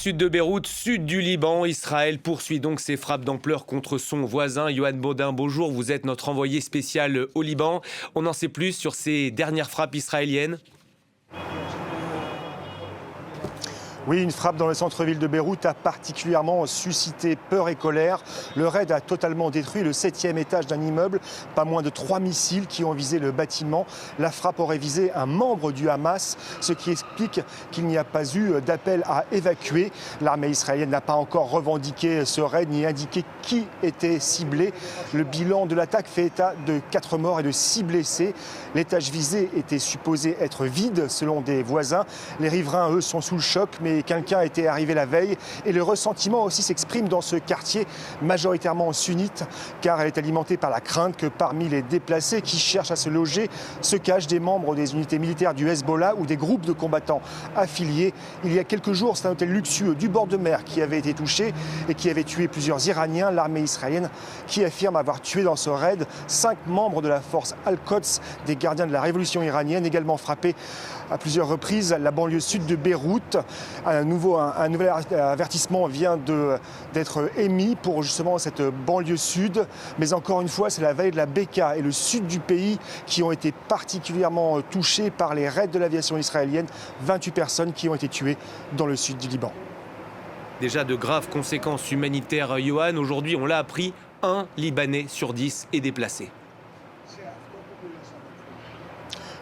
sud de Beyrouth, sud du Liban. Israël poursuit donc ses frappes d'ampleur contre son voisin. Yohann Baudin, bonjour, vous êtes notre envoyé spécial au Liban. On en sait plus sur ces dernières frappes israéliennes? Oui, une frappe dans le centre-ville de Beyrouth a particulièrement suscité peur et colère. Le raid a totalement détruit le 7e étage d'un immeuble. Pas moins de 3 missiles qui ont visé le bâtiment. La frappe aurait visé un membre du Hamas, ce qui explique qu'il n'y a pas eu d'appel à évacuer. L'armée israélienne n'a pas encore revendiqué ce raid ni indiqué qui était ciblé. Le bilan de l'attaque fait état de 4 morts et de 6 blessés. L'étage visé était supposé être vide selon des voisins. Les riverains, eux, sont sous le choc, mais quelqu'un était arrivé la veille. Et le ressentiment aussi s'exprime dans ce quartier majoritairement sunnite, car elle est alimentée par la crainte que parmi les déplacés qui cherchent à se loger se cachent des membres des unités militaires du Hezbollah ou des groupes de combattants affiliés. Il y a quelques jours, c'est un hôtel luxueux du bord de mer qui avait été touché et qui avait tué plusieurs Iraniens. L'armée israélienne qui affirme avoir tué dans ce raid 5 membres de la force Al-Quds, des gardiens de la révolution iranienne, également frappés à plusieurs reprises la banlieue sud de Beyrouth. Un nouvel avertissement vient d'être émis pour justement cette banlieue sud. Mais encore une fois, c'est la vallée de la Beka et le sud du pays qui ont été particulièrement touchés par les raids de l'aviation israélienne. 28 personnes qui ont été tuées dans le sud du Liban. Déjà de graves conséquences humanitaires, Yohann. Aujourd'hui, on l'a appris, 1 Libanais sur 10 est déplacé.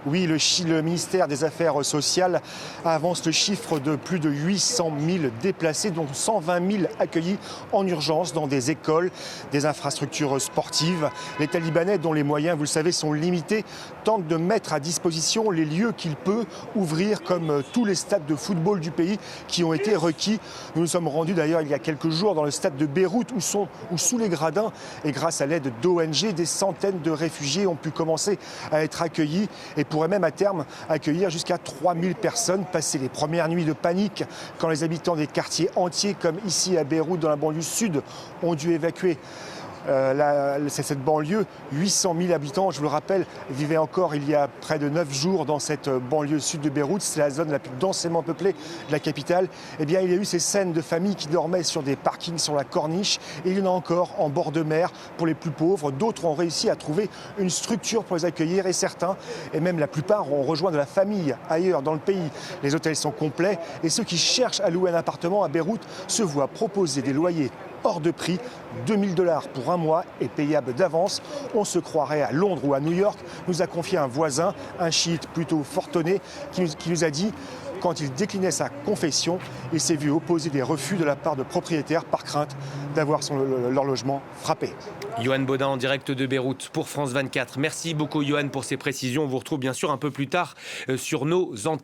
Oui, le ministère des Affaires sociales avance le chiffre de plus de 800 000 déplacés, dont 120 000 accueillis en urgence dans des écoles, des infrastructures sportives. L'État libanais, dont les moyens, vous le savez, sont limités, tente de mettre à disposition les lieux qu'il peut ouvrir, comme tous les stades de football du pays qui ont été requis. Nous nous sommes rendus d'ailleurs il y a quelques jours dans le stade de Beyrouth, où sous les gradins, et grâce à l'aide d'ONG, des centaines de réfugiés ont pu commencer à être accueillis et pourrait même à terme accueillir jusqu'à 3000 personnes. Passé les premières nuits de panique, quand les habitants des quartiers entiers, comme ici à Beyrouth, dans la banlieue sud, ont dû évacuer cette banlieue, 800 000 habitants, je vous le rappelle, vivaient encore il y a près de 9 jours dans cette banlieue sud de Beyrouth. C'est la zone la plus densément peuplée de la capitale. Eh bien, il y a eu ces scènes de familles qui dormaient sur des parkings sur la corniche. Et il y en a encore en bord de mer pour les plus pauvres. D'autres ont réussi à trouver une structure pour les accueillir. Et certains, et même la plupart, ont rejoint de la famille ailleurs dans le pays. Les hôtels sont complets. Et ceux qui cherchent à louer un appartement à Beyrouth se voient proposer des loyers hors de prix, 2 000 $ pour un mois et payable d'avance. On se croirait à Londres ou à New York, nous a confié un voisin, un chiite plutôt fortuné, qui nous a dit quand il déclinait sa confession, il s'est vu opposer des refus de la part de propriétaires par crainte d'avoir leur logement frappé. Yohann Baudin en direct de Beyrouth pour France 24. Merci beaucoup Yohann pour ces précisions. On vous retrouve bien sûr un peu plus tard sur nos antennes.